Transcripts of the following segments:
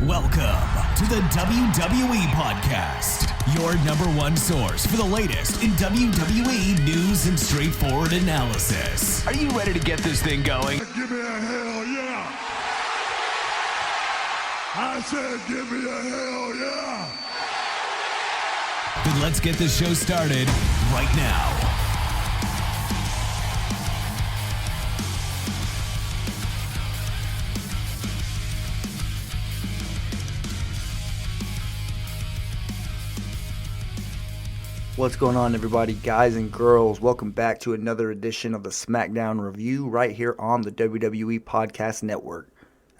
Welcome to the WWE Podcast, your number one source for the latest in WWE news and straightforward analysis. Are you ready to get this thing going? Give me a hell yeah! I said give me a hell yeah! Then let's get this show started right now. What's going on, everybody, guys and girls? Welcome back to another edition of the SmackDown Review right here on the WWE Podcast Network.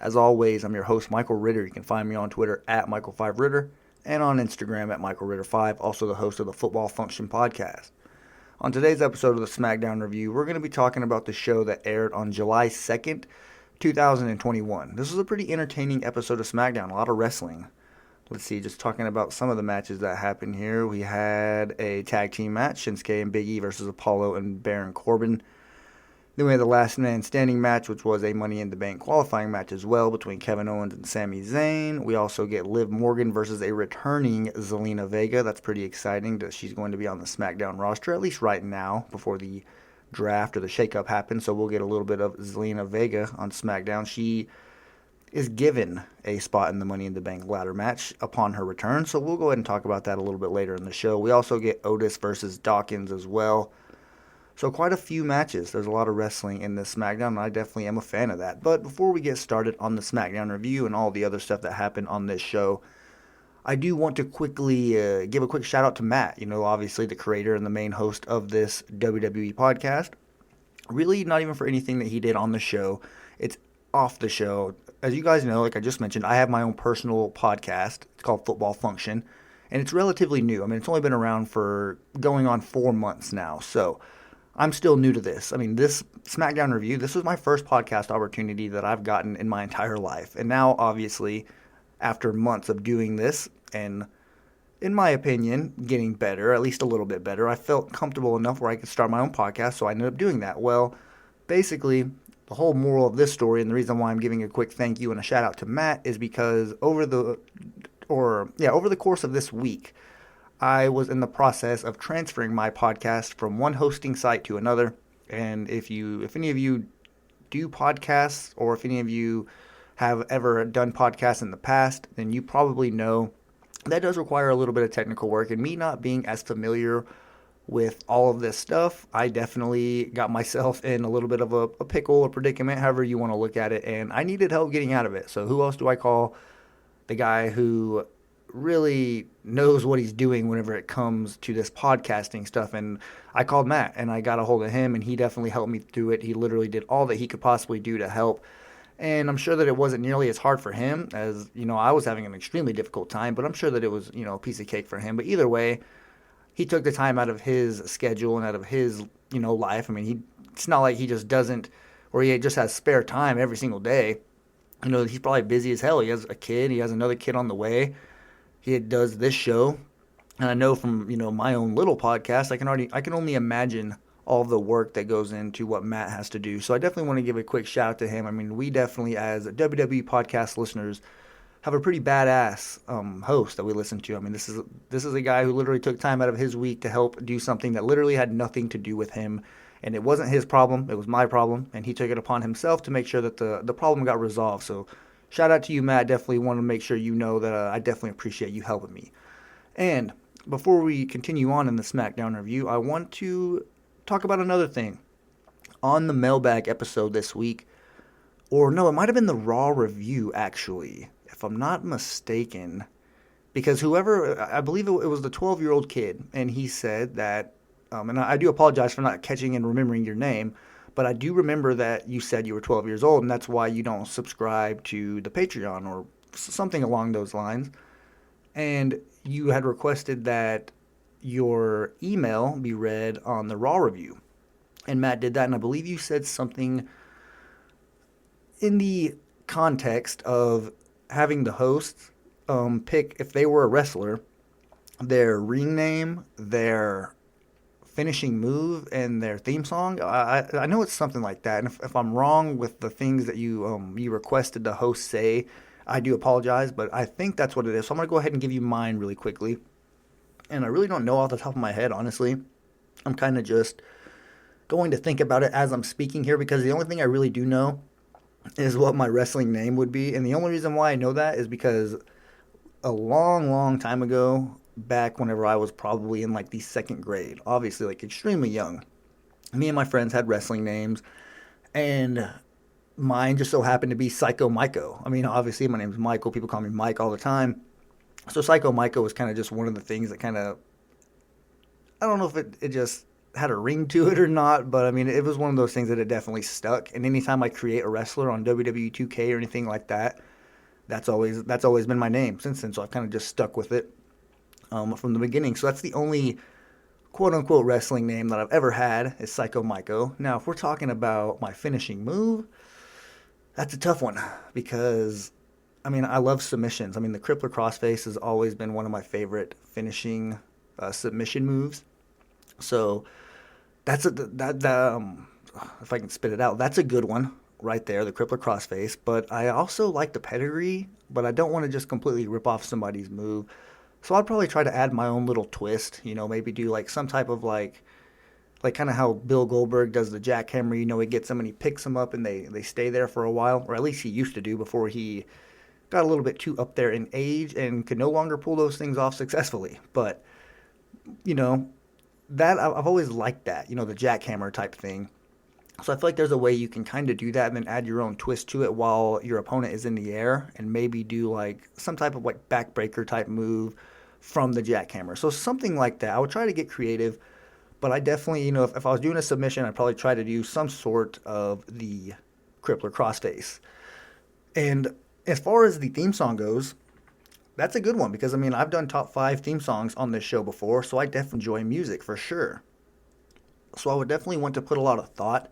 As always, I'm your host, Michael Ritter. You can find me on Twitter at Michael5Ritter and on Instagram at MichaelRitter5, also the host of the Football Function Podcast. On today's episode of the SmackDown Review, we're going to be talking about the show that aired on July 2nd, 2021. This was a pretty entertaining episode of SmackDown, a lot of wrestling. Let's see, just talking about some of the matches that happened here. We had a tag team match, Shinsuke and Big E versus Apollo and Baron Corbin. Then we had the last man standing match, which was a Money in the Bank qualifying match as well between Kevin Owens and Sami Zayn. We also get Liv Morgan versus a returning Zelina Vega. That's pretty exciting that she's going to be on the SmackDown roster, at least right now, before the draft or the shakeup happens. So we'll get a little bit of Zelina Vega on SmackDown. She is given a spot in the Money in the Bank ladder match upon her return, so we'll go ahead and talk about that a little bit later in the show. We also get Otis versus Dawkins as well. So quite a few matches. There's a lot of wrestling in this SmackDown, and I definitely am a fan of that. But before we get started on the SmackDown review and all the other stuff that happened on this show, I do want to quickly give a quick shout out to Matt, obviously the creator and the main host of this WWE podcast. Really not even for anything that he did on the show. It's off the show. As you guys know, like I just mentioned, I have my own personal podcast. It's called Football Function, and it's relatively new. I mean, it's only been around for going on 4 months now, so I'm still new to this. I mean, this SmackDown review, this was my first podcast opportunity that I've gotten in my entire life, and now, obviously, after months of doing this, and in my opinion, getting better, at least a little bit better, I felt comfortable enough where I could start my own podcast, so I ended up doing that. Well, basically, the whole moral of this story, and the reason why I'm giving a quick thank you and a shout out to Matt, is because over the course of this week, I was in the process of transferring my podcast from one hosting site to another. And if any of you do podcasts, or if any of you have ever done podcasts in the past, then you probably know that does require a little bit of technical work. And me not being as familiar with all of this stuff, I definitely got myself in a little bit of a pickle, a predicament, however you want to look at it, and I needed help getting out of it. So who else do I call? The guy who really knows what he's doing whenever it comes to this podcasting stuff, and I called Matt, and I got a hold of him, and he definitely helped me through it. He literally did all that he could possibly do to help, and I'm sure that it wasn't nearly as hard for him as, I was having an extremely difficult time, but I'm sure that it was, a piece of cake for him. But either way, he took the time out of his schedule and out of his, life. I mean, it's not like he just doesn't, or he just has spare time every single day. He's probably busy as hell. He has a kid. He has another kid on the way. He does this show. And I know from, my own little podcast, I can only imagine all of the work that goes into what Matt has to do. So I definitely want to give a quick shout out to him. I mean, we definitely, as WWE podcast listeners, have a pretty badass host that we listen to. I mean, this is a guy who literally took time out of his week to help do something that literally had nothing to do with him, and it wasn't his problem, it was my problem, and he took it upon himself to make sure that the problem got resolved. So shout out to you, Matt. Definitely want to make sure you know that I definitely appreciate you helping me. And before we continue on in the SmackDown review, I want to talk about another thing. On the mailbag episode this week, or no, it might have been the Raw review, actually, if I'm not mistaken, because I believe it was the 12-year-old kid, and he said that, and I do apologize for not catching and remembering your name, but I do remember that you said you were 12 years old, and that's why you don't subscribe to the Patreon or something along those lines, and you had requested that your email be read on the Raw review, and Matt did that, and I believe you said something in the context of having the hosts pick, if they were a wrestler, their ring name, their finishing move, and their theme song. I know it's something like that. And if I'm wrong with the things that you requested the host say, I do apologize, but I think that's what it is. So I'm going to go ahead and give you mine really quickly. And I really don't know off the top of my head, honestly. I'm kind of just going to think about it as I'm speaking here because the only thing I really do know is what my wrestling name would be. And the only reason why I know that is because a long, long time ago, back whenever I was probably in like the second grade, obviously like extremely young, me and my friends had wrestling names, and mine just so happened to be Psycho Myko. I mean, obviously my name's Michael. People call me Mike all the time. So Psycho Myko was kind of just one of the things that kind of, I don't know if it just had a ring to it or not, but I mean, it was one of those things that it definitely stuck. And anytime I create a wrestler on WWE 2K or anything like that, that's always been my name since then. So I've kind of just stuck with it from the beginning. So that's the only quote unquote wrestling name that I've ever had is Psycho Myko. Now, if we're talking about my finishing move, that's a tough one because I mean I love submissions. I mean the crippler crossface has always been one of my favorite finishing submission moves. So that's if I can spit it out, that's a good one right there, the crippler crossface. But I also like the pedigree, but I don't want to just completely rip off somebody's move. So I'd probably try to add my own little twist, maybe do like some type of like kind of how Bill Goldberg does the jackhammer. He gets them and he picks them up and they stay there for a while, or at least he used to do before he got a little bit too up there in age and could no longer pull those things off successfully. But, you know, that I've always liked that, the jackhammer type thing. So I feel like there's a way you can kind of do that and then add your own twist to it while your opponent is in the air and maybe do like some type of like backbreaker type move from the jackhammer. So something like that. I would try to get creative, but I definitely, if I was doing a submission, I'd probably try to do some sort of the crippler crossface. And as far as the theme song goes, that's a good one because, I mean, I've done top 5 theme songs on this show before, so I definitely enjoy music for sure. So I would definitely want to put a lot of thought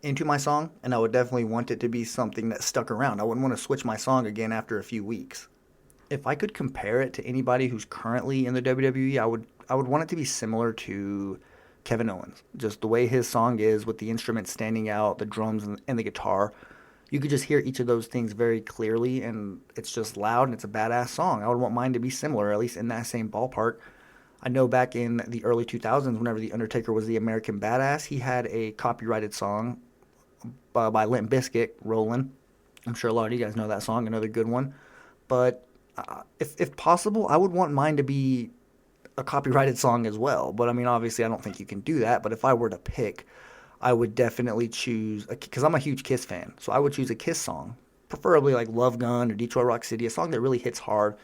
into my song, and I would definitely want it to be something that stuck around. I wouldn't want to switch my song again after a few weeks. If I could compare it to anybody who's currently in the WWE, I would want it to be similar to Kevin Owens. Just the way his song is with the instruments standing out, the drums and the guitar. You could just hear each of those things very clearly, and it's just loud, and it's a badass song. I would want mine to be similar, at least in that same ballpark. I know back in the early 2000s, whenever The Undertaker was the American Badass, he had a copyrighted song by Limp Bizkit, Rollin'. I'm sure a lot of you guys know that song, another good one. But if possible, I would want mine to be a copyrighted song as well. But I mean, obviously, I don't think you can do that. But if I were to pick, I would definitely choose, because I'm a huge Kiss fan, so I would choose a Kiss song, preferably like Love Gun or Detroit Rock City, a song that really hits hard.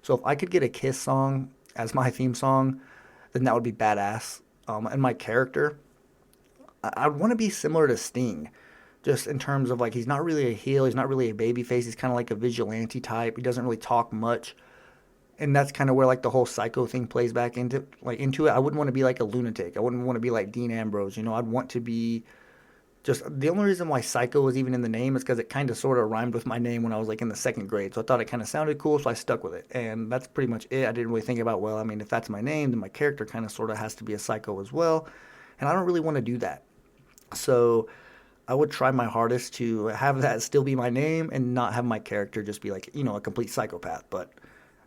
So if I could get a Kiss song as my theme song, then that would be badass. And my character, I'd want to be similar to Sting, just in terms of like he's not really a heel, he's not really a baby face, he's kind of like a vigilante type. He doesn't really talk much, and that's kind of where like the whole psycho thing plays back into it. I wouldn't want to be like a lunatic. I wouldn't want to be like Dean Ambrose. I'd want to be just the only reason why psycho was even in the name is because it kind of sort of rhymed with my name when I was like in the second grade. So I thought it kind of sounded cool, so I stuck with it. And that's pretty much it. I didn't really think about, well, I mean, if that's my name, then my character kind of sort of has to be a psycho as well. And I don't really want to do that. So I would try my hardest to have that still be my name and not have my character just be like, a complete psychopath. But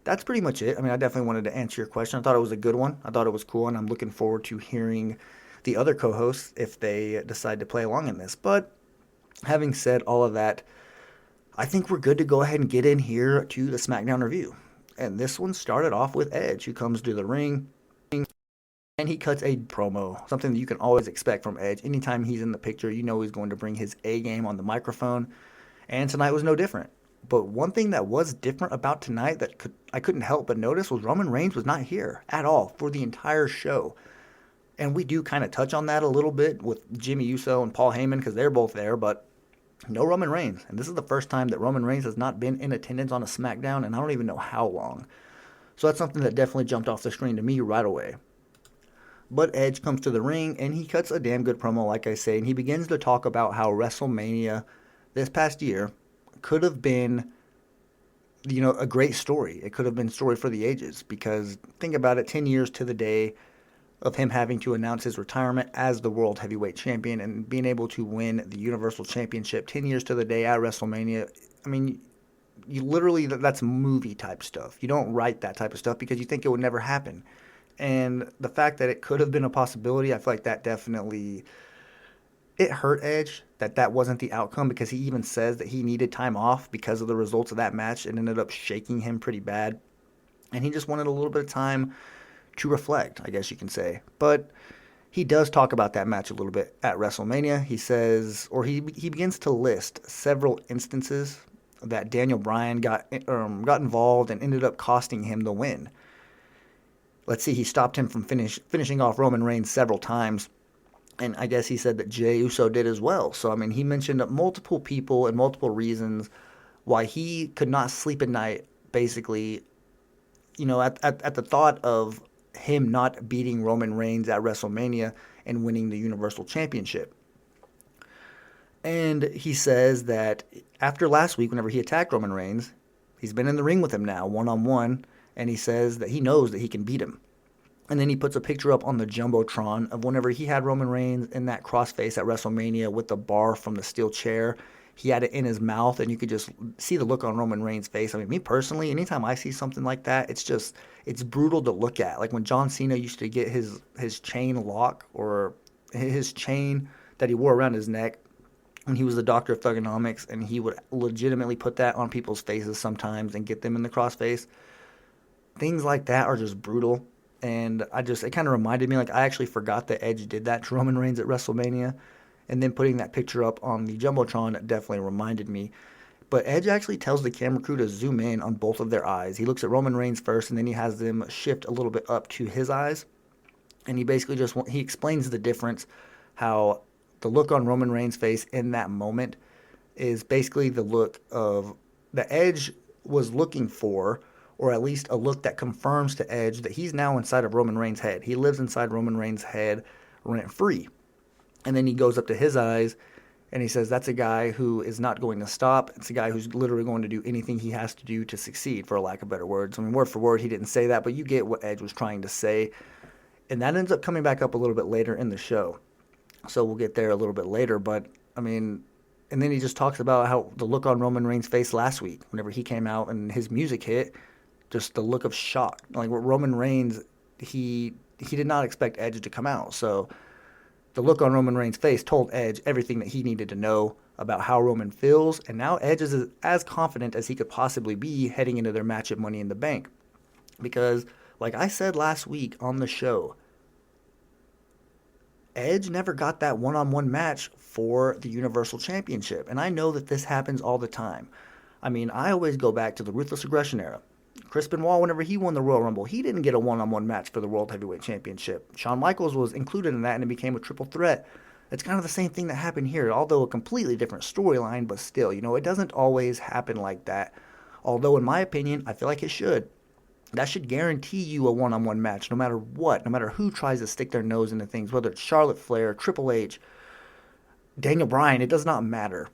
that's pretty much it. I mean, I definitely wanted to answer your question. I thought it was a good one. I thought it was cool, and I'm looking forward to hearing the other co-hosts if they decide to play along in this. But having said all of that, I think we're good to go ahead and get in here to the SmackDown review. And this one started off with Edge, who comes to the ring, and he cuts a promo, something that you can always expect from Edge. Anytime he's in the picture, he's going to bring his A game on the microphone. And tonight was no different. But one thing that was different about tonight that I couldn't help but notice was Roman Reigns was not here at all for the entire show. And we do kind of touch on that a little bit with Jimmy Uso and Paul Heyman because they're both there, but no Roman Reigns. And this is the first time that Roman Reigns has not been in attendance on a SmackDown, and I don't even know how long. So that's something that definitely jumped off the screen to me right away. But Edge comes to the ring, and he cuts a damn good promo, like I say, and he begins to talk about how WrestleMania this past year could have been, a great story. It could have been a story for the ages, because think about it, 10 years to the day of him having to announce his retirement as the World Heavyweight Champion and being able to win the Universal Championship 10 years to the day at WrestleMania. I mean, you literally, that's movie type stuff. You don't write that type of stuff because you think it would never happen. And the fact that it could have been a possibility, I feel like that definitely, it hurt Edge that wasn't the outcome, because he even says that he needed time off because of the results of that match. It ended up shaking him pretty bad. And he just wanted a little bit of time to reflect, I guess you can say. But he does talk about that match a little bit at WrestleMania. He says, or he begins to list several instances that Daniel Bryan got involved and ended up costing him the win. Let's see, he stopped him from finishing off Roman Reigns several times. And I guess he said that Jey Uso did as well. So, I mean, he mentioned multiple people and multiple reasons why he could not sleep at night, basically, at the thought of him not beating Roman Reigns at WrestleMania and winning the Universal Championship. And he says that after last week, whenever he attacked Roman Reigns, he's been in the ring with him now, one-on-one, and he says that he knows that he can beat him. And then he puts a picture up on the Jumbotron of whenever he had Roman Reigns in that crossface at WrestleMania with the bar from the steel chair. He had it in his mouth, and you could just see the look on Roman Reigns' face. I mean, me personally, anytime I see something like that, it's brutal to look at. Like when John Cena used to get his chain lock, or his chain that he wore around his neck when he was the Doctor of Thugonomics, and he would legitimately put that on people's faces sometimes and get them in the crossface. Things like that are just brutal. And it kind of reminded me, like, I actually forgot that Edge did that to Roman Reigns at WrestleMania. And then putting that picture up on the Jumbotron definitely reminded me. But Edge actually tells the camera crew to zoom in on both of their eyes. He looks at Roman Reigns first, and then he has them shift a little bit up to his eyes. And he basically he explains the difference, how the look on Roman Reigns' face in that moment is basically the look of the Edge was looking for, or at least a look that confirms to Edge that he's now inside of Roman Reigns' head. He lives inside Roman Reigns' head rent-free. And then he goes up to his eyes, and he says that's a guy who is not going to stop. It's a guy who's literally going to do anything he has to do to succeed, for lack of better words. I mean, word for word, he didn't say that, but you get what Edge was trying to say. And that ends up coming back up a little bit later in the show. So we'll get there a little bit later. But, I mean, and then he just talks about how the look on Roman Reigns' face last week, whenever he came out and his music hit, just the look of shock. Like Roman Reigns, he did not expect Edge to come out. So the look on Roman Reigns' face told Edge everything that he needed to know about how Roman feels. And now Edge is as confident as he could possibly be heading into their match at Money in the Bank. Because, like I said last week on the show, Edge never got that one-on-one match for the Universal Championship. And I know that this happens all the time. I mean, I always go back to the Ruthless Aggression era. Chris Benoit, whenever he won the Royal Rumble, he didn't get a one-on-one match for the World Heavyweight Championship. Shawn Michaels was included in that, and it became a triple threat. It's kind of the same thing that happened here, although a completely different storyline, but still, it doesn't always happen like that. Although, in my opinion, I feel like it should. That should guarantee you a one-on-one match, no matter what, no matter who tries to stick their nose into things, whether it's Charlotte Flair, Triple H, Daniel Bryan, it does not matter.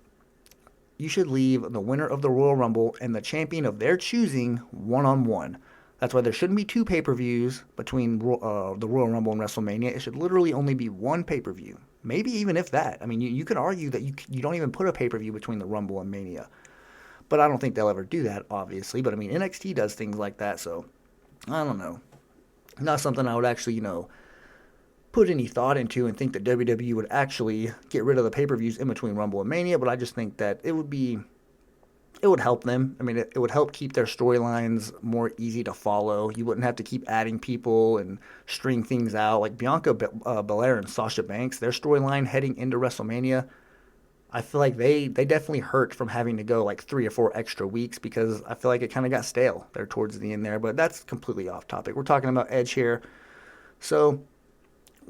You should leave the winner of the Royal Rumble and the champion of their choosing one-on-one. That's why there shouldn't be two pay-per-views between the Royal Rumble and WrestleMania. It should literally only be one pay-per-view. Maybe even if that. I mean, you could argue that you don't even put a pay-per-view between the Rumble and Mania. But I don't think they'll ever do that, obviously. But, I mean, NXT does things like that, so I don't know. Not something I would actually, put any thought into and think that WWE would actually get rid of the pay-per-views in between Rumble and Mania, but I just think that it would help them. I mean, it would help keep their storylines more easy to follow. You wouldn't have to keep adding people and string things out. Like Bianca Belair and Sasha Banks, their storyline heading into WrestleMania, I feel like they definitely hurt from having to go like 3 or 4 extra weeks, because I feel like it kind of got stale there towards the end there, but that's completely off topic. We're talking about Edge here. So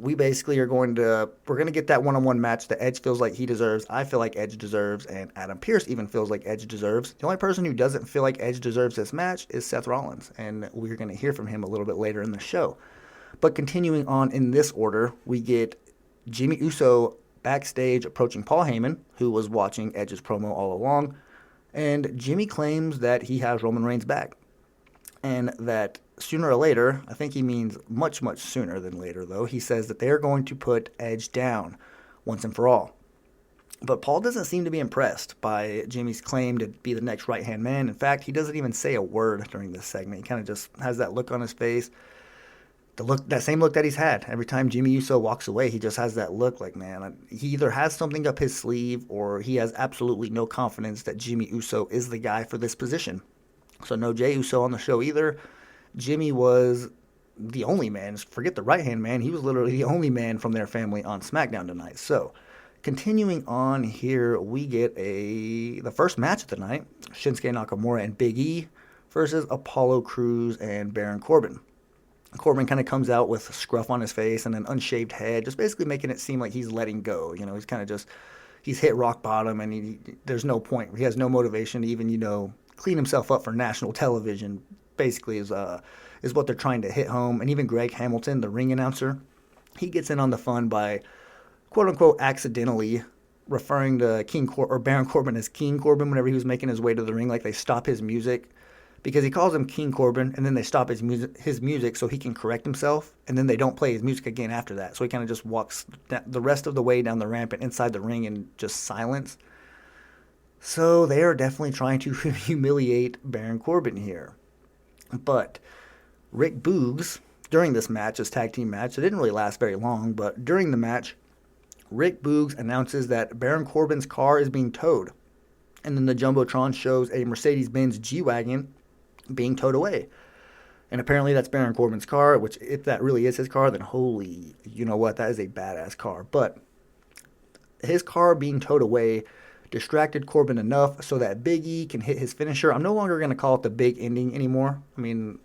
we basically we're going to get that one-on-one match that Edge feels like he deserves, I feel like Edge deserves, and Adam Pearce even feels like Edge deserves. The only person who doesn't feel like Edge deserves this match is Seth Rollins, and we're going to hear from him a little bit later in the show. But continuing on in this order, we get Jimmy Uso backstage approaching Paul Heyman, who was watching Edge's promo all along, and Jimmy claims that he has Roman Reigns back, and that sooner or later, I think he means much, much sooner than later, though, he says that they're going to put Edge down once and for all. But Paul doesn't seem to be impressed by Jimmy's claim to be the next right-hand man. In fact, he doesn't even say a word during this segment. He kind of just has that look on his face. That same look that he's had every time Jimmy Uso walks away. He just has that look like, man, he either has something up his sleeve or he has absolutely no confidence that Jimmy Uso is the guy for this position. So no Jey Uso on the show either. Jimmy was the only man. Forget the right-hand man. He was literally the only man from their family on SmackDown tonight. So continuing on here, we get the first match of the night. Shinsuke Nakamura and Big E versus Apollo Crews and Baron Corbin. Corbin kind of comes out with a scruff on his face and an unshaved head, just basically making it seem like he's letting go. He's kind of he's hit rock bottom and there's no point. He has no motivation to even, clean himself up for national television, basically is what they're trying to hit home. And even Greg Hamilton, the ring announcer, he gets in on the fun by, quote-unquote, accidentally referring to Baron Corbin as King Corbin whenever he was making his way to the ring. Like, they stop his music because he calls him King Corbin, and then they stop his music so he can correct himself, and then they don't play his music again after that. So he kind of just walks the rest of the way down the ramp and inside the ring in just silence. So they are definitely trying to humiliate Baron Corbin here. But Rick Boogs, during this match, this tag team match, it didn't really last very long, but during the match, Rick Boogs announces that Baron Corbin's car is being towed. And then the Jumbotron shows a Mercedes-Benz G-Wagon being towed away. And apparently that's Baron Corbin's car, which if that really is his car, then holy, you know what, that is a badass car. But his car being towed away distracted Corbin enough so that Big E can hit his finisher. I'm no longer going to call it the big ending anymore. I mean,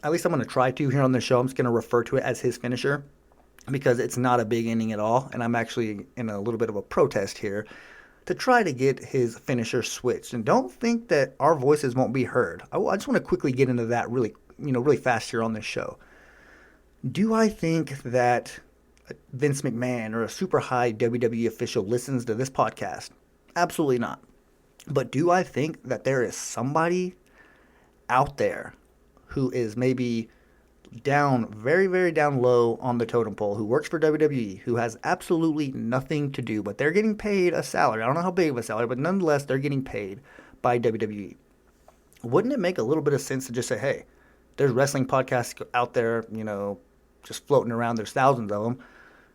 at least I'm going to try to here on the show. I'm just going to refer to it as his finisher because it's not a big ending at all. And I'm actually in a little bit of a protest here to try to get his finisher switched. And don't think that our voices won't be heard. I just want to quickly get into that really fast here on this show. Do I think that Vince McMahon or a super high WWE official listens to this podcast? Absolutely not. But do I think that there is somebody out there who is maybe down, very, very down low on the totem pole, who works for WWE, who has absolutely nothing to do, but they're getting paid a salary? I don't know how big of a salary, but nonetheless, they're getting paid by WWE. Wouldn't it make a little bit of sense to just say, hey, there's wrestling podcasts out there, just floating around. There's thousands of them.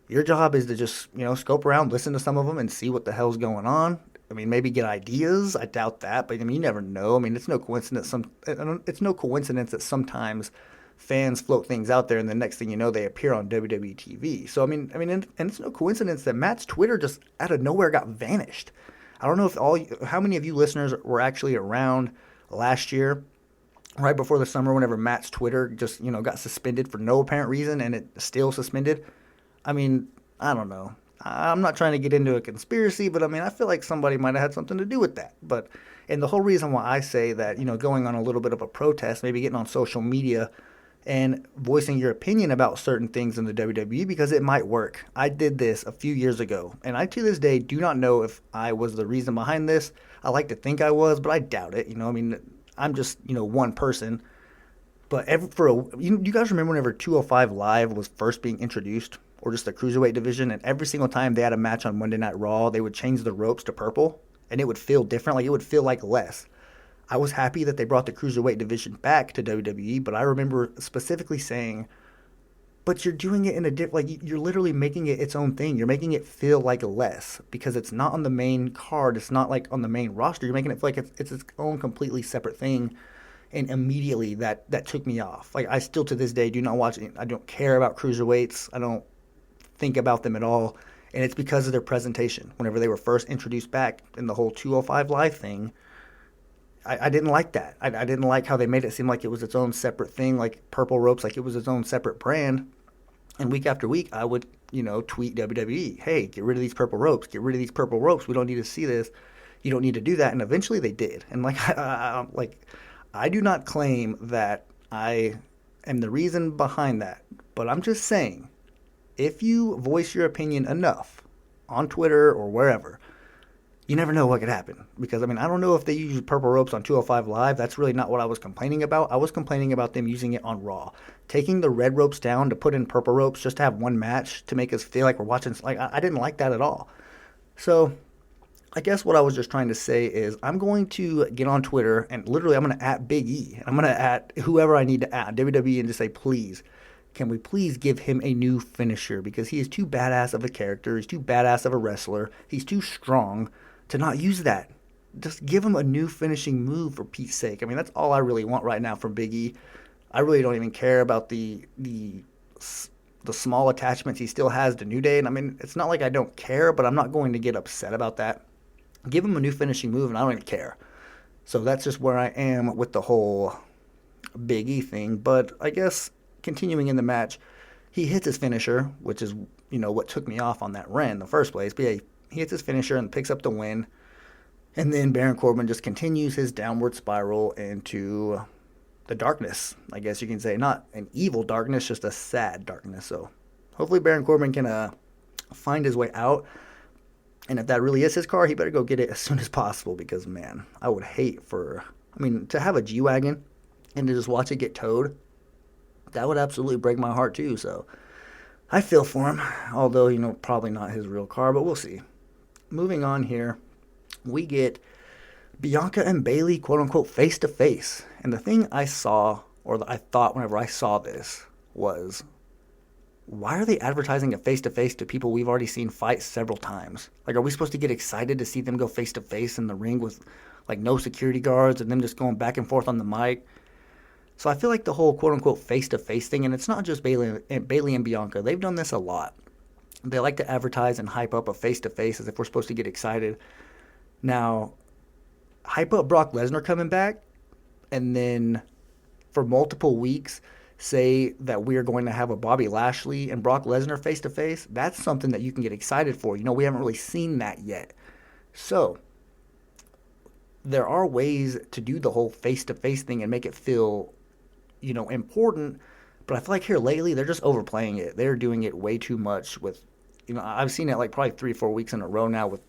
Your job is to just, scope around, listen to some of them, and see what the hell's going on. I mean, maybe get ideas. I doubt that, but I mean, you never know. I mean, it's no coincidence. It's no coincidence that sometimes fans float things out there, and the next thing you know, they appear on WWE TV. So I mean, and it's no coincidence that Matt's Twitter just out of nowhere got vanished. I don't know how many of you listeners were actually around last year, right before the summer, whenever Matt's Twitter just got suspended for no apparent reason, and it's still suspended. I mean, I don't know. I'm not trying to get into a conspiracy, but I mean, I feel like somebody might have had something to do with that. And the whole reason why I say that, going on a little bit of a protest, maybe getting on social media and voicing your opinion about certain things in the WWE, because it might work. I did this a few years ago, and I to this day do not know if I was the reason behind this. I like to think I was, but I doubt it. I'm just, one person. But you guys remember whenever 205 Live was first being introduced, or just the Cruiserweight division, and every single time they had a match on Monday Night Raw, they would change the ropes to purple, and it would feel different. Like, it would feel like less. I was happy that they brought the Cruiserweight division back to WWE, but I remember specifically saying, but you're doing it in you're literally making it its own thing. You're making it feel like less, because it's not on the main card. It's not like on the main roster. You're making it feel like it's its own completely separate thing. And immediately that took me off. Like, I still to this day do not watch it. I don't care about Cruiserweights. I don't think about them at all. And it's because of their presentation. Whenever they were first introduced back in the whole 205 Live thing, I didn't like that. I didn't like how they made it seem like it was its own separate thing, like purple ropes, like it was its own separate brand. And week after week, I would, tweet WWE, hey, get rid of these purple ropes. Get rid of these purple ropes. We don't need to see this. You don't need to do that. And eventually they did. And I do not claim that I am the reason behind that. But I'm just saying, if you voice your opinion enough on Twitter or wherever, you never know what could happen. Because, I don't know if they use purple ropes on 205 Live. That's really not what I was complaining about. I was complaining about them using it on Raw. Taking the red ropes down to put in purple ropes just to have one match to make us feel like we're watching. I didn't like that at all. So, I guess what I was just trying to say is I'm going to get on Twitter and literally I'm going to at Big E. I'm going to at whoever I need to at WWE and just say, please, can we please give him a new finisher? Because he is too badass of a character. He's too badass of a wrestler. He's too strong to not use that. Just give him a new finishing move for Pete's sake. I mean, that's all I really want right now from Big E. I really don't even care about the small attachments he still has to New Day. And I mean, it's not like I don't care, but I'm not going to get upset about that. Give him a new finishing move, and I don't even care. So that's just where I am with the whole Big E thing. But I guess continuing in the match, he hits his finisher, which is, what took me off on that run in the first place. But yeah, he hits his finisher and picks up the win. And then Baron Corbin just continues his downward spiral into the darkness. I guess you can say not an evil darkness, just a sad darkness. So hopefully Baron Corbin can find his way out. And if that really is his car, he better go get it as soon as possible because, man, I would hate to have a G-Wagon and to just watch it get towed. That would absolutely break my heart too. So I feel for him, although, probably not his real car, but we'll see. Moving on here. We get Bianca and Bayley, quote-unquote, face-to-face. And the thing I saw, or that I thought whenever I saw this, was, why are they advertising a face-to-face to people we've already seen fight several times? Like, are we supposed to get excited to see them go face-to-face in the ring with, like, no security guards and them just going back and forth on the mic? So I feel like the whole, quote-unquote, face-to-face thing, and it's not just Bayley and Bianca. They've done this a lot. They like to advertise and hype up a face-to-face as if we're supposed to get excited. Now, hype up Brock Lesnar coming back, and then for multiple weeks say that we are going to have a Bobby Lashley and Brock Lesnar face-to-face. That's something that you can get excited for. We haven't really seen that yet. So, there are ways to do the whole face-to-face thing and make it feel, important. But I feel like here lately, they're just overplaying it. They're doing it way too much with, I've seen it like probably 3-4 weeks in a row now with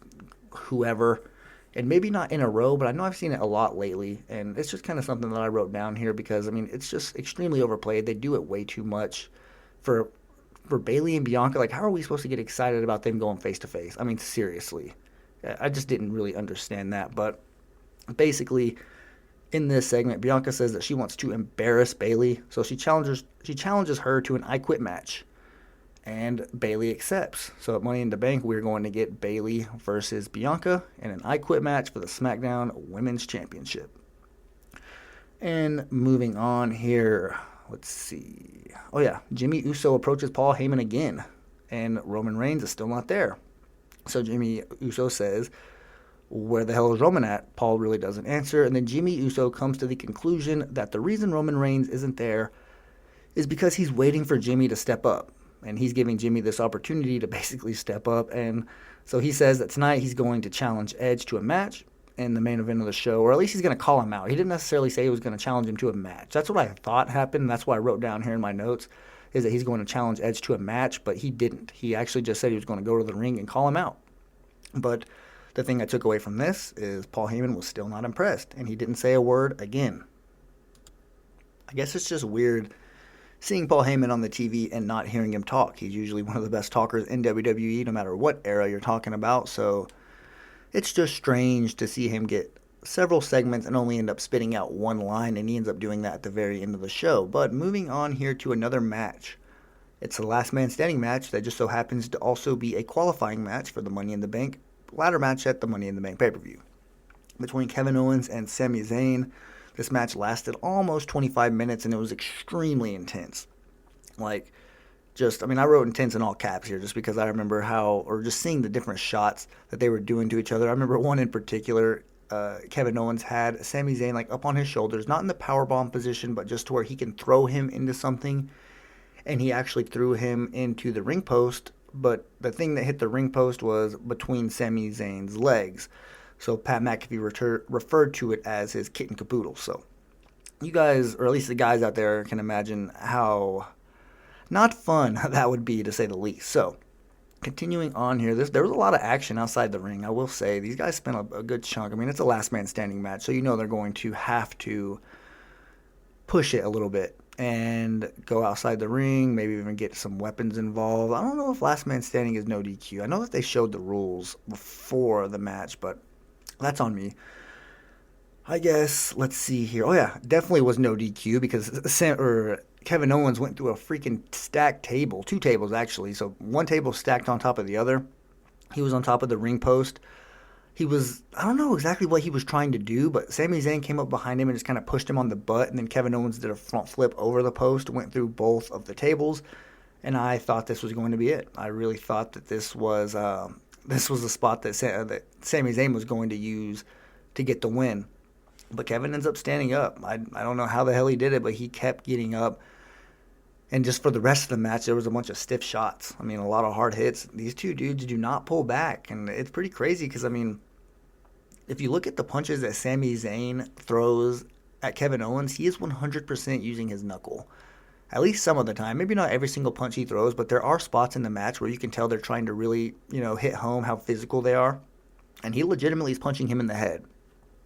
whoever. And maybe not in a row, but I know I've seen it a lot lately. And it's just kind of something that I wrote down here because, it's just extremely overplayed. They do it way too much. For Bayley and Bianca, like, how are we supposed to get excited about them going face-to-face? Seriously. I just didn't really understand that. But basically, in this segment, Bianca says that she wants to embarrass Bayley. So she challenges her to an I Quit match. And Bayley accepts. So at Money in the Bank, we're going to get Bayley versus Bianca in an I Quit match for the SmackDown Women's Championship. And moving on here, let's see. Oh yeah, Jimmy Uso approaches Paul Heyman again, and Roman Reigns is still not there. So Jimmy Uso says, where the hell is Roman at? Paul really doesn't answer, and then Jimmy Uso comes to the conclusion that the reason Roman Reigns isn't there is because he's waiting for Jimmy to step up. And he's giving Jimmy this opportunity to basically step up. And so he says that tonight he's going to challenge Edge to a match in the main event of the show. Or at least he's going to call him out. He didn't necessarily say he was going to challenge him to a match. That's what I thought happened. That's what I wrote down here in my notes, is that he's going to challenge Edge to a match. But he didn't. He actually just said he was going to go to the ring and call him out. But the thing I took away from this is Paul Heyman was still not impressed. And he didn't say a word again. I guess it's just weird seeing Paul Heyman on the TV and not hearing him talk. He's usually one of the best talkers in WWE, no matter what era you're talking about. So it's just strange to see him get several segments and only end up spitting out one line, and he ends up doing that at the very end of the show. But moving on here to another match. It's the last man standing match that just so happens to also be a qualifying match for the Money in the Bank ladder match at the Money in the Bank pay-per-view between Kevin Owens and Sami Zayn. This match lasted almost 25 minutes, and it was extremely intense. I wrote intense in all caps here just because I remember just seeing the different shots that they were doing to each other. I remember one in particular, Kevin Owens had Sami Zayn, up on his shoulders, not in the powerbomb position, but just to where he can throw him into something. And he actually threw him into the ring post, but the thing that hit the ring post was between Sami Zayn's legs. So Pat McAfee referred to it as his kitten caboodle. So you guys, or at least the guys out there, can imagine how not fun that would be, to say the least. So continuing on here, there was a lot of action outside the ring, I will say. These guys spent a good chunk. It's a last man standing match, so they're going to have to push it a little bit. and go outside the ring, maybe even get some weapons involved. I don't know if last man standing is no DQ. I know that they showed the rules before the match, but that's on me. I guess, let's see here. Oh, yeah, definitely was no DQ because Kevin Owens went through a freaking stacked table. 2 tables, actually. So one table stacked on top of the other. He was on top of the ring post. I don't know exactly what he was trying to do, but Sami Zayn came up behind him and just kind of pushed him on the butt, and then Kevin Owens did a front flip over the post, went through both of the tables, and I thought this was going to be it. I really thought that this was the spot that Sami Zayn was going to use to get the win. But Kevin ends up standing up. I don't know how the hell he did it, but he kept getting up. And just for the rest of the match, there was a bunch of stiff shots. I mean, a lot of hard hits. These 2 dudes do not pull back. And it's pretty crazy because, I mean, if you look at the punches that Sami Zayn throws at Kevin Owens, he is 100% using his knuckle. At least some of the time. Maybe not every single punch he throws, but there are spots in the match where you can tell they're trying to really, hit home how physical they are. And he legitimately is punching him in the head.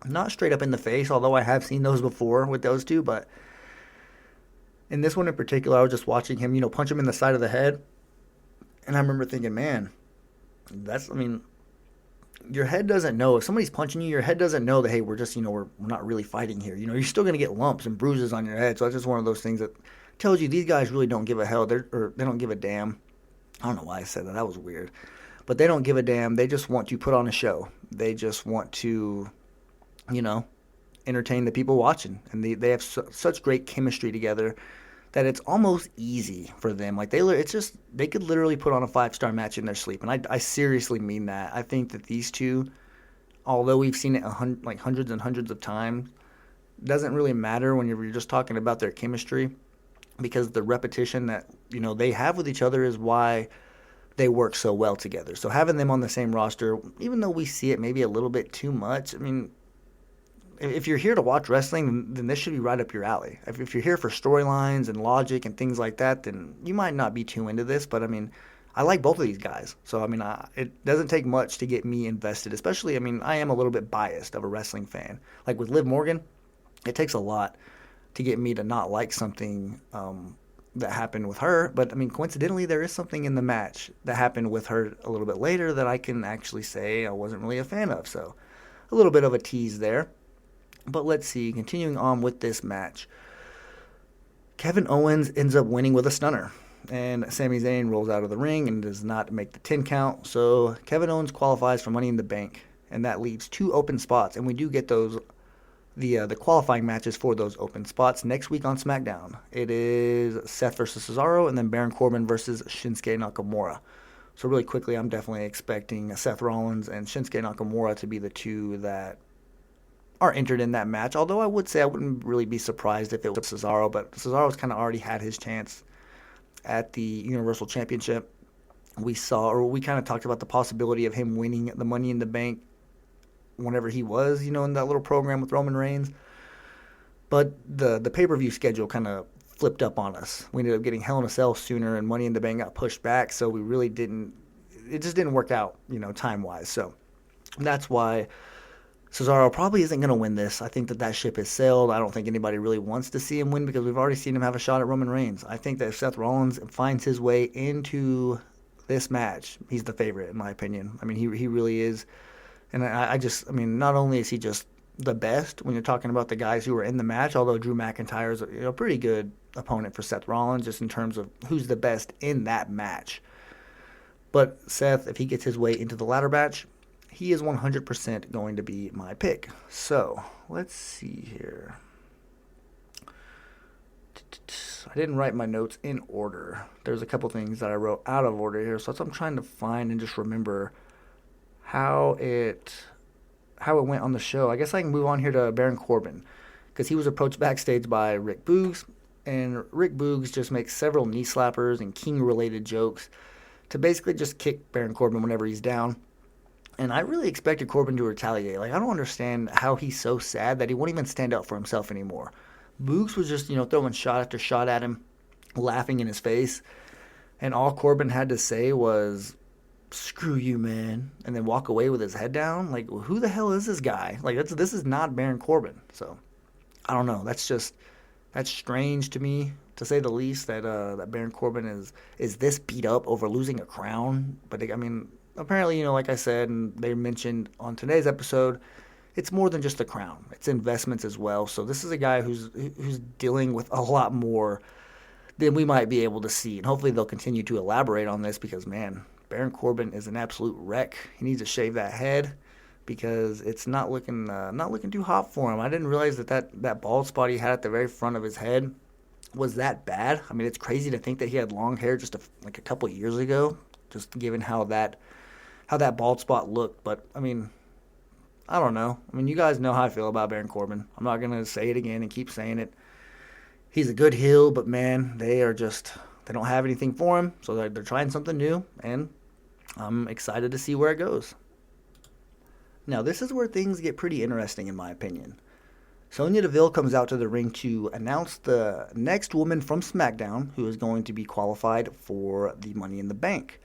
Not straight up in the face, although I have seen those before with those 2, but in this one in particular, I was just watching him, punch him in the side of the head. And I remember thinking, man, your head doesn't know. If somebody's punching you, your head doesn't know that, hey, we're just, we're not really fighting here. You're still going to get lumps and bruises on your head. So that's just one of those things that tells you these guys really don't give a hell. They don't give a damn. I don't know why I said that. That was weird. But they don't give a damn. They just want to put on a show. They just want to, entertain the people watching. And they have such great chemistry together that it's almost easy for them. Like, they could literally put on a 5-star match in their sleep. And I seriously mean that. I think that these 2, although we've seen it hundreds and hundreds of times, doesn't really matter when you're just talking about their chemistry, because the repetition that, they have with each other is why they work so well together. So having them on the same roster, even though we see it maybe a little bit too much, I mean, if you're here to watch wrestling, then this should be right up your alley. If you're here for storylines and logic and things like that, then you might not be too into this. But, I mean, I like both of these guys. So, I mean, it doesn't take much to get me invested. Especially, I mean, I am a little bit biased of a wrestling fan. Like with Liv Morgan, it takes a lot to get me to not like something that happened with her. But, I mean, coincidentally, there is something in the match that happened with her a little bit later that I can actually say I wasn't really a fan of. So, a little bit of a tease there. But let's see, continuing on with this match. Kevin Owens ends up winning with a stunner. And Sami Zayn rolls out of the ring and does not make the 10 count. So Kevin Owens qualifies for Money in the Bank. And that leaves 2 open spots. And we do get those the qualifying matches for those open spots next week on SmackDown. It is Seth versus Cesaro and then Baron Corbin versus Shinsuke Nakamura. So really quickly, I'm definitely expecting Seth Rollins and Shinsuke Nakamura to be the 2 that are entered in that match. Although I would say I wouldn't really be surprised if it was Cesaro, but Cesaro's kind of already had his chance at the Universal Championship. We kind of talked about the possibility of him winning the Money in the Bank whenever he was, in that little program with Roman Reigns. But the pay-per-view schedule kind of flipped up on us. We ended up getting Hell in a Cell sooner, and Money in the Bank got pushed back, so it just didn't work out, time-wise. So that's why Cesaro probably isn't going to win this. I think that ship has sailed. I don't think anybody really wants to see him win because we've already seen him have a shot at Roman Reigns. I think that if Seth Rollins finds his way into this match, he's the favorite in my opinion. I mean, he really is. And I not only is he just the best when you're talking about the guys who were in the match, although Drew McIntyre is a pretty good opponent for Seth Rollins just in terms of who's the best in that match. But Seth, if he gets his way into the ladder match, he is 100% going to be my pick. So, let's see here. I didn't write my notes in order. There's a couple things that I wrote out of order here. So I'm trying to find and just remember how it went on the show. I guess I can move on here to Baron Corbin because he was approached backstage by Rick Boogs. And Rick Boogs just makes several knee slappers and King-related jokes to basically just kick Baron Corbin whenever he's down. And I really expected Corbin to retaliate. Like, I don't understand how he's so sad that he won't even stand up for himself anymore. Boogs was just, throwing shot after shot at him, laughing in his face. And all Corbin had to say was, "Screw you, man," and then walk away with his head down. Like, who the hell is this guy? Like, this is not Baron Corbin. So, I don't know. That's just That's strange to me, to say the least, that Baron Corbin is this beat up over losing a crown. But I mean, apparently, like I said, and they mentioned on today's episode, it's more than just the crown. It's investments as well. So this is a guy who's dealing with a lot more than we might be able to see. And hopefully they'll continue to elaborate on this because, man, Baron Corbin is an absolute wreck. He needs to shave that head because it's not looking too hot for him. I didn't realize that bald spot he had at the very front of his head was that bad. I mean, it's crazy to think that he had long hair just a couple of years ago, just given how that bald spot looked. But, I mean, I don't know. I mean, you guys know how I feel about Baron Corbin. I'm not going to say it again and keep saying it. He's a good heel, but, man, they don't have anything for him, so they're trying something new, and I'm excited to see where it goes. Now, this is where things get pretty interesting, in my opinion. Sonya Deville comes out to the ring to announce the next woman from SmackDown who is going to be qualified for the Money in the Bank.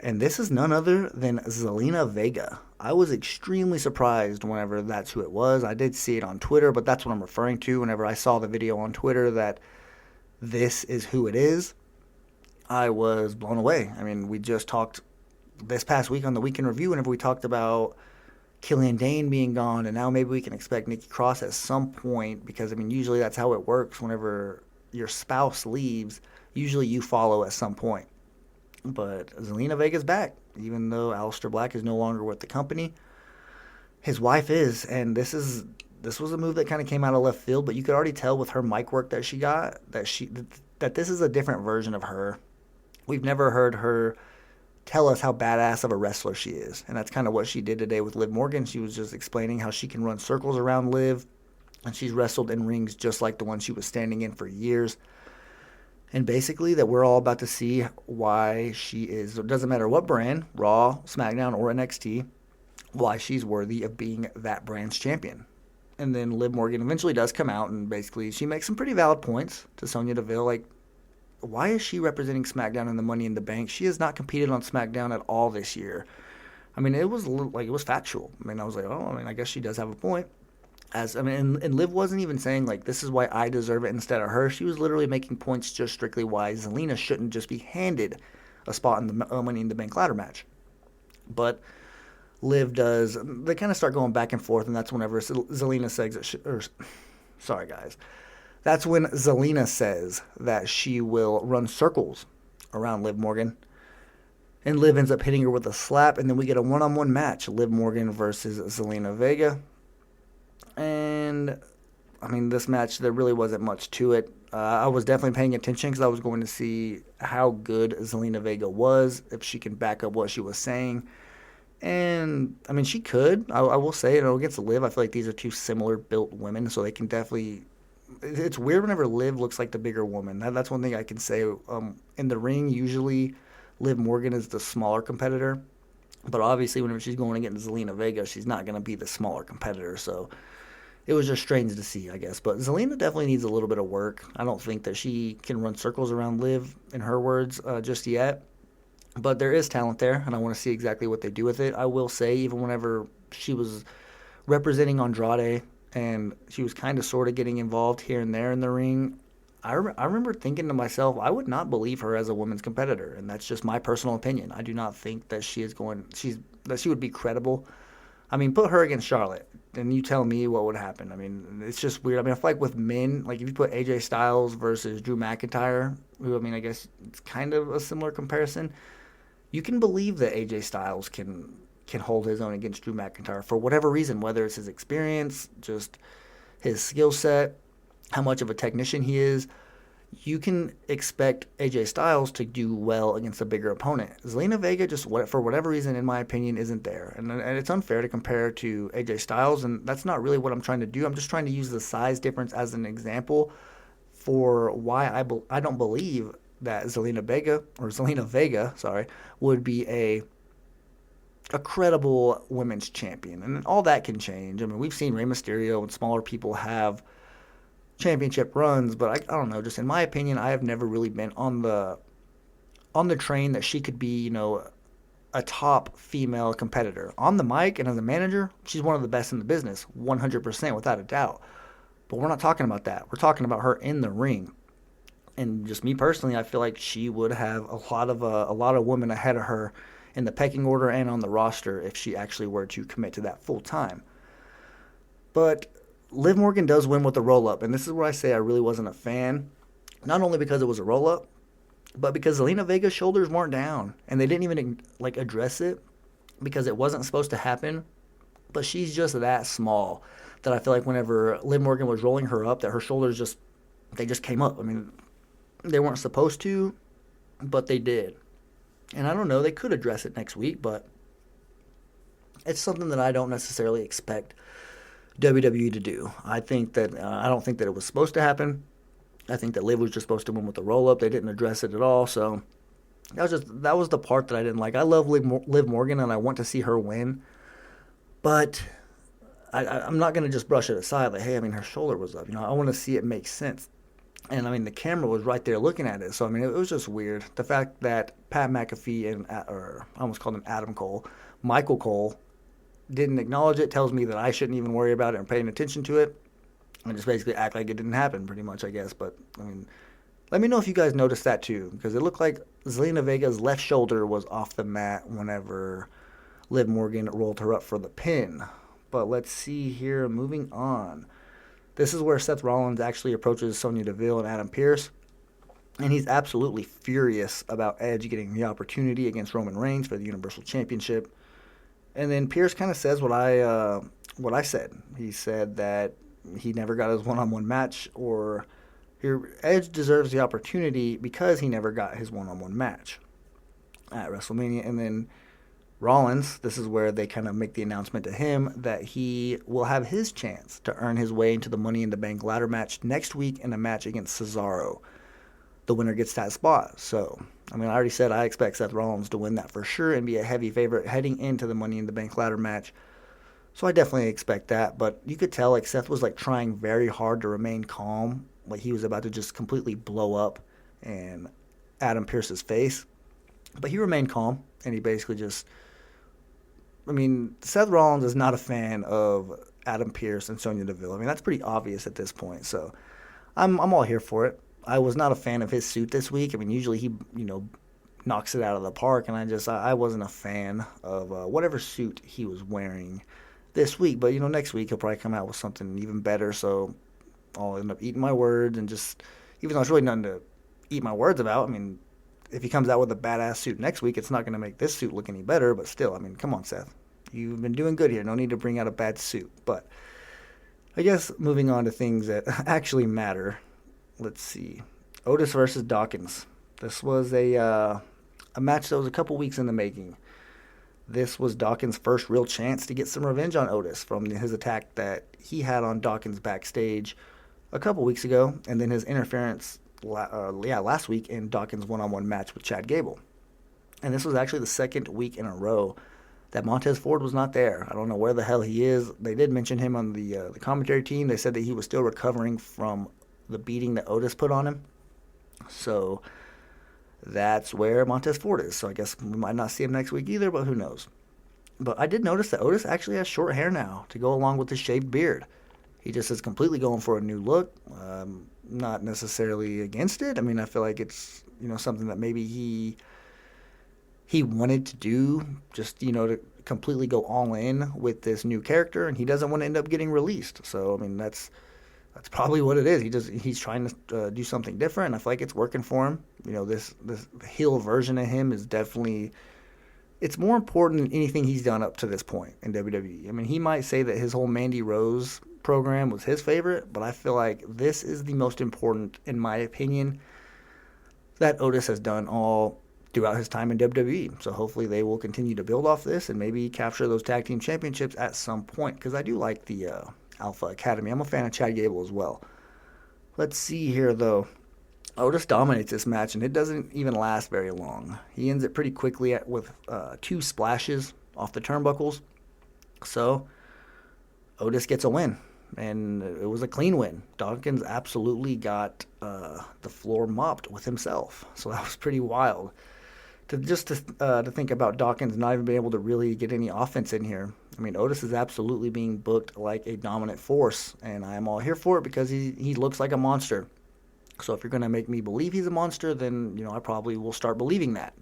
And this is none other than Zelina Vega. I was extremely surprised whenever that's who it was. I did see it on Twitter, but that's what I'm referring to. Whenever I saw the video on Twitter that this is who it is, I was blown away. I mean, we just talked this past week on the Week in Review whenever we talked about Killian Dane being gone, and now maybe we can expect Nikki Cross at some point because, I mean, usually that's how it works. Whenever your spouse leaves, usually you follow at some point. But Zelina Vega's back, even though Aleister Black is no longer with the company. His wife is, and this was a move that kind of came out of left field, but you could already tell with her mic work that she got that this is a different version of her. We've never heard her tell us how badass of a wrestler she is, and that's kind of what she did today with Liv Morgan. She was just explaining how she can run circles around Liv, and she's wrestled in rings just like the one she was standing in for years. And basically that we're all about to see why she is, it doesn't matter what brand, Raw, SmackDown, or NXT, why she's worthy of being that brand's champion. And then Liv Morgan eventually does come out, and basically she makes some pretty valid points to Sonya Deville, like, why is she representing SmackDown in the Money in the Bank? She has not competed on SmackDown at all this year. I mean, it was factual. I mean, I was like, I guess she does have a point. And Liv wasn't even saying, like, this is why I deserve it instead of her. She was literally making points just strictly why Zelina shouldn't just be handed a spot in the Money in the Bank ladder match. But Liv does, they kind of start going back and forth, and that's whenever Zelina says, sorry guys, that's when Zelina says that she will run circles around Liv Morgan. And Liv ends up hitting her with a slap, and then we get a one-on-one match, Liv Morgan versus Zelina Vega. And, I mean, this match, there really wasn't much to it. I was definitely paying attention because I was going to see how good Zelina Vega was, if she can back up what she was saying. And, I mean, she could. I will say, against Liv, I feel like these are two similar built women, so they can definitely... It's weird whenever Liv looks like the bigger woman. That's one thing I can say. In the ring, usually Liv Morgan is the smaller competitor. But obviously, whenever she's going against Zelina Vega, she's not going to be the smaller competitor. So it was just strange to see, I guess. But Zelina definitely needs a little bit of work. I don't think that she can run circles around Liv, in her words, just yet. But there is talent there, and I want to see exactly what they do with it. I will say, even whenever she was representing Andrade and she was kind of sort of getting involved here and there in the ring, I remember thinking to myself, I would not believe her as a women's competitor, and that's just my personal opinion. I do not think that she would be credible. I mean, put her against Charlotte, and you tell me what would happen. I mean, it's just weird. I mean, I feel like with men, like if you put AJ Styles versus Drew McIntyre, who, I mean, I guess it's kind of a similar comparison, you can believe that AJ Styles can hold his own against Drew McIntyre for whatever reason, whether it's his experience, just his skill set, how much of a technician he is. You can expect AJ Styles to do well against a bigger opponent. Zelina Vega just, for whatever reason, in my opinion, isn't there. And it's unfair to compare to AJ Styles, and that's not really what I'm trying to do. I'm just trying to use the size difference as an example for why I don't believe that Zelina Vega, would be a credible women's champion. And all that can change. I mean, we've seen Rey Mysterio and smaller people have championship runs, but I don't know, just in my opinion, I have never really been on the train that she could be, a top female competitor. On the mic and as a manager, she's one of the best in the business, 100% without a doubt. But we're not talking about that. We're talking about her in the ring. And just me personally, I feel like she would have a lot of women ahead of her in the pecking order and on the roster if she actually were to commit to that full time. But Liv Morgan does win with the roll-up, and this is where I say I really wasn't a fan, not only because it was a roll-up, but because Zelina Vega's shoulders weren't down, and they didn't even address it because it wasn't supposed to happen. But she's just that small that I feel like whenever Liv Morgan was rolling her up, that her shoulders just came up. I mean, they weren't supposed to, but they did. And I don't know, they could address it next week, but it's something that I don't necessarily expect WWE to do. I don't think that it was supposed to happen. I think that Liv was just supposed to win with the roll-up. They didn't address it at all, so that was the part that I didn't like. I love Liv Morgan, and I want to see her win, but I'm not going to just brush it aside like, hey, I mean, her shoulder was up. I want to see it make sense. And, I mean, the camera was right there looking at it. So, I mean, it was just weird. The fact that Pat McAfee I almost called him Adam Cole, Michael Cole, didn't acknowledge it tells me that I shouldn't even worry about it or paying attention to it. And just basically act like it didn't happen pretty much, I guess. But, I mean, let me know if you guys noticed that too. Because it looked like Zelina Vega's left shoulder was off the mat whenever Liv Morgan rolled her up for the pin. But let's see here, moving on. This is where Seth Rollins actually approaches Sonya Deville and Adam Pearce. And he's absolutely furious about Edge getting the opportunity against Roman Reigns for the Universal Championship. And then Pearce kind of says what I said. He said that he never got his one-on-one match, or Edge deserves the opportunity because he never got his one-on-one match at WrestleMania. And then Rollins, this is where they kind of make the announcement to him that he will have his chance to earn his way into the Money in the Bank ladder match next week in a match against Cesaro. The winner gets that spot. So, I mean, I already said I expect Seth Rollins to win that for sure and be a heavy favorite heading into the Money in the Bank ladder match. So I definitely expect that. But you could tell Seth was trying very hard to remain calm. He was about to just completely blow up in Adam Pearce's face. But he remained calm, and he basically just... I mean, Seth Rollins is not a fan of Adam Pearce and Sonya Deville. I mean, that's pretty obvious at this point. So I'm all here for it. I was not a fan of his suit this week. I mean, usually he, knocks it out of the park, and I wasn't a fan of whatever suit he was wearing this week. But, next week he'll probably come out with something even better. So I'll end up eating my words and just, even though it's really nothing to eat my words about, I mean, if he comes out with a badass suit next week, it's not going to make this suit look any better. But still, I mean, come on, Seth. You've been doing good here. No need to bring out a bad suit. But I guess moving on to things that actually matter. Let's see. Otis versus Dawkins. This was a match that was a couple weeks in the making. This was Dawkins' first real chance to get some revenge on Otis from his attack that he had on Dawkins backstage a couple weeks ago, and then his interference last week in Dawkins' one-on-one match with Chad Gable. And this was actually the second week in a row that Montez Ford was not there. I don't know where the hell he is. They did mention him on the commentary team. They said that he was still recovering from the beating that Otis put on him. So that's where Montez Ford is. So I guess we might not see him next week either, but who knows. But I did notice that Otis actually has short hair now to go along with his shaved beard. He just is completely going for a new look. Not necessarily against it. I mean, I feel like it's, something that maybe he wanted to do, just, to completely go all in with this new character, and he doesn't want to end up getting released. So, I mean, that's probably what it is. He's trying to do something different. I feel like it's working for him. This heel version of him is definitely, it's more important than anything he's done up to this point in WWE. I mean, he might say that his whole Mandy Rose program was his favorite, but I feel like this is the most important, in my opinion, that Otis has done all throughout his time in WWE. So hopefully they will continue to build off this and maybe capture those tag team championships at some point, because I do like the Alpha Academy. I'm a fan of Chad Gable as well. Let's see here, though. Otis dominates this match, and it doesn't even last very long. He ends it pretty quickly with 2 splashes off the turnbuckles. So Otis gets a win, and it was a clean win. Dawkins absolutely got the floor mopped with himself. So that was pretty wild to think about Dawkins not even being able to really get any offense in here. I mean, Otis is absolutely being booked like a dominant force, and I'm all here for it because he looks like a monster. So if you're going to make me believe he's a monster, then I probably will start believing that.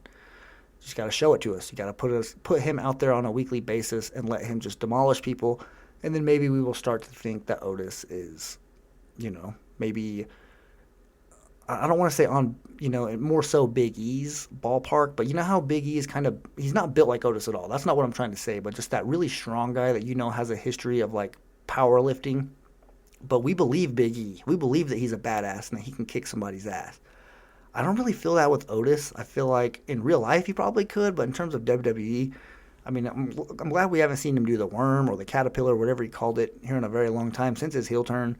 Just got to show it to us. You got to put him out there on a weekly basis and let him just demolish people, and then maybe we will start to think that Otis is, maybe. I don't want to say on, more so Big E's ballpark, but you know how Big E is he's not built like Otis at all. That's not what I'm trying to say, but just that really strong guy that has a history of like powerlifting. But we believe Big E. We believe that he's a badass and that he can kick somebody's ass. I don't really feel that with Otis. I feel like in real life he probably could, but in terms of WWE, I mean, I'm glad we haven't seen him do the worm or the caterpillar, whatever he called it, here in a very long time since his heel turn.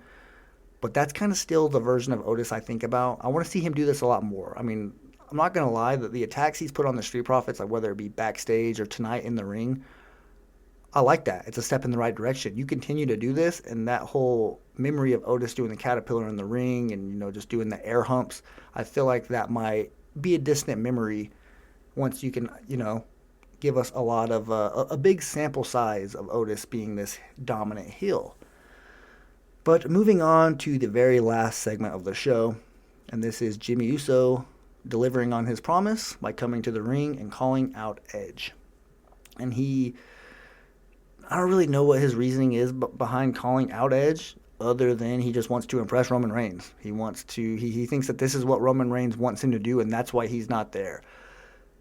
But that's kind of still the version of Otis I think about. I want to see him do this a lot more. I mean, I'm not going to lie that the attacks he's put on the Street Profits, like whether it be backstage or tonight in the ring, I like that. It's a step in the right direction. You continue to do this, and that whole memory of Otis doing the caterpillar in the ring and, just doing the air humps, I feel like that might be a distant memory once you can, give us a lot of a big sample size of Otis being this dominant heel. But moving on to the very last segment of the show, and this is Jimmy Uso delivering on his promise by coming to the ring and calling out Edge. And I don't really know what his reasoning is behind calling out Edge, other than he just wants to impress Roman Reigns. He thinks that this is what Roman Reigns wants him to do, and that's why he's not there.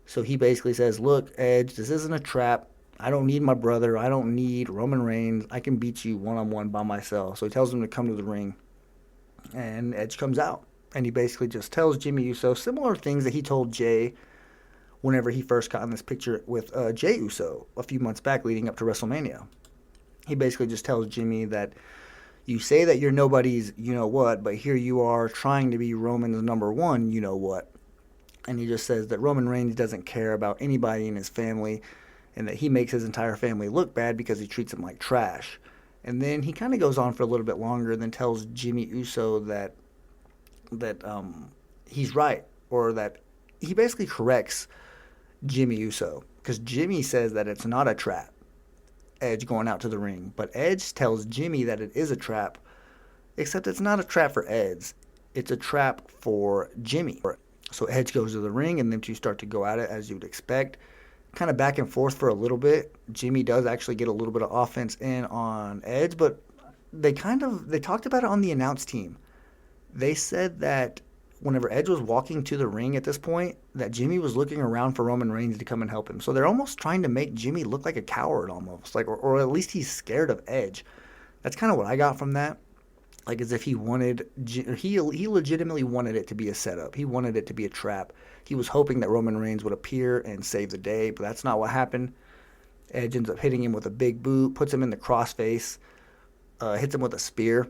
So he basically says, look, Edge, this isn't a trap. I don't need my brother. I don't need Roman Reigns. I can beat you one-on-one by myself. So he tells him to come to the ring. And Edge comes out. And he basically just tells Jimmy Uso similar things that he told Jay whenever he first got in this picture with Jay Uso a few months back leading up to WrestleMania. He basically just tells Jimmy that you say that you're nobody's you-know-what, but here you are trying to be Roman's number one you-know-what. And he just says that Roman Reigns doesn't care about anybody in his family, and that he makes his entire family look bad because he treats them like trash. And then he kind of goes on for a little bit longer and then tells Jimmy Uso that he's right, or that he basically corrects Jimmy Uso, because Jimmy says that it's not a trap, Edge going out to the ring. But Edge tells Jimmy that it is a trap, except it's not a trap for Edge. It's a trap for Jimmy. So Edge goes to the ring, and them two start to go at it as you would expect. Kind of back and forth for a little bit. Jimmy does actually get a little bit of offense in on Edge, but they talked about it on the announce team. They said that whenever Edge was walking to the ring at this point, that Jimmy was looking around for Roman Reigns to come and help him. So they're almost trying to make Jimmy look like a coward almost, or at least he's scared of Edge. That's kind of what I got from that. Like as if he legitimately wanted it to be a setup. He wanted it to be a trap. He was hoping that Roman Reigns would appear and save the day, but that's not what happened. Edge ends up hitting him with a big boot, puts him in the crossface, hits him with a spear.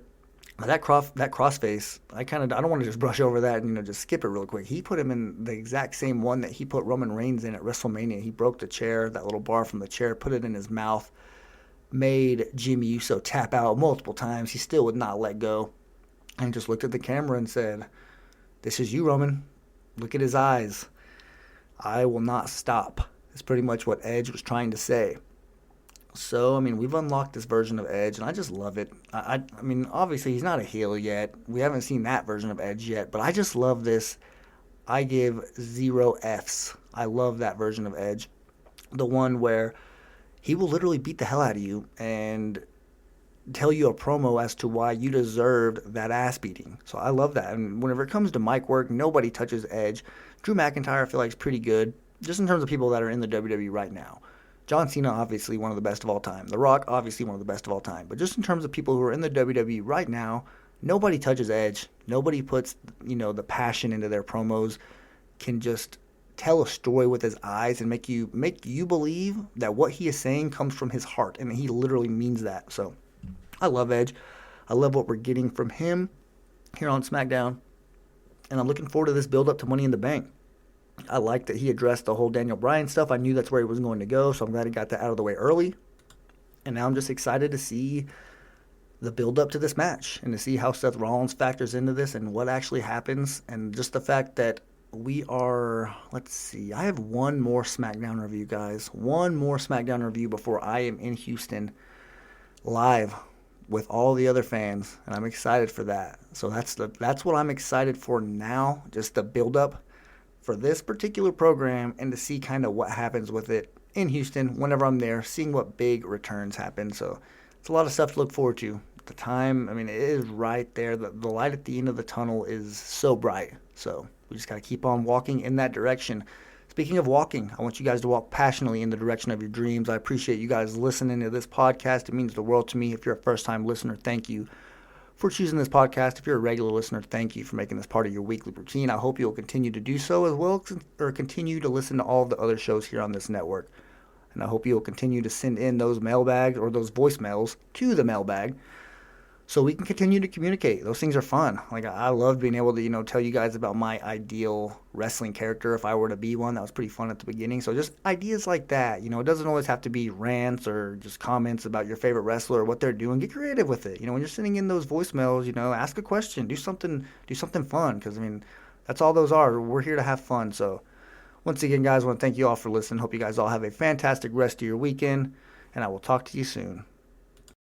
That crossface, I don't want to just brush over that and just skip it real quick. He put him in the exact same one that he put Roman Reigns in at WrestleMania. He broke the chair, that little bar from the chair, put it in his mouth, made Jimmy Uso tap out multiple times. He still would not let go, and just looked at the camera and said, "This is you, Roman. Look at his eyes. I will not stop." That's pretty much what Edge was trying to say. So, I mean, we've unlocked this version of Edge, and I just love it. I mean, obviously, he's not a heel yet. We haven't seen that version of Edge yet, but I just love this. I give 0 Fs. I love that version of Edge. The one where he will literally beat the hell out of you and tell you a promo as to why you deserved that ass beating. So I love that. And whenever it comes to mic work, nobody touches Edge. Drew McIntyre, I feel like, is pretty good, just in terms of people that are in the WWE right now. John Cena, obviously, one of the best of all time. The Rock, obviously, one of the best of all time. But just in terms of people who are in the WWE right now, nobody touches Edge. Nobody puts, the passion into their promos, can just tell a story with his eyes and make you believe that what he is saying comes from his heart, and he literally means that. So I love Edge. I love what we're getting from him here on SmackDown, and I'm looking forward to this build up to Money in the Bank. I like that he addressed the whole Daniel Bryan stuff. I knew that's where he was going to go, so I'm glad he got that out of the way early. And now I'm just excited to see the build up to this match and to see how Seth Rollins factors into this and what actually happens, and just the fact that we are, let's see, I have one more SmackDown review, guys. One more SmackDown review before I am in Houston live with all the other fans, and I'm excited for that. So that's what I'm excited for now, just the build up for this particular program and to see kind of what happens with it in Houston whenever I'm there, seeing what big returns happen. So it's a lot of stuff to look forward to. The time, I mean, it is right there. The light at the end of the tunnel is so bright. So we just got to keep on walking in that direction. Speaking of walking, I want you guys to walk passionately in the direction of your dreams. I appreciate you guys listening to this podcast. It means the world to me. If you're a first-time listener, thank you for choosing this podcast. If you're a regular listener, thank you for making this part of your weekly routine. I hope you'll continue to do so as well, or continue to listen to all of the other shows here on this network. And I hope you'll continue to send in those mailbags or those voicemails to the mailbag so we can continue to communicate. Those things are fun. Like, I love being able to, tell you guys about my ideal wrestling character if I were to be one. That was pretty fun at the beginning. So just ideas like that. It doesn't always have to be rants or just comments about your favorite wrestler or what they're doing. Get creative with it. When you're sending in those voicemails, ask a question. Do something fun, because, that's all those are. We're here to have fun. So once again, guys, I want to thank you all for listening. Hope you guys all have a fantastic rest of your weekend, and I will talk to you soon.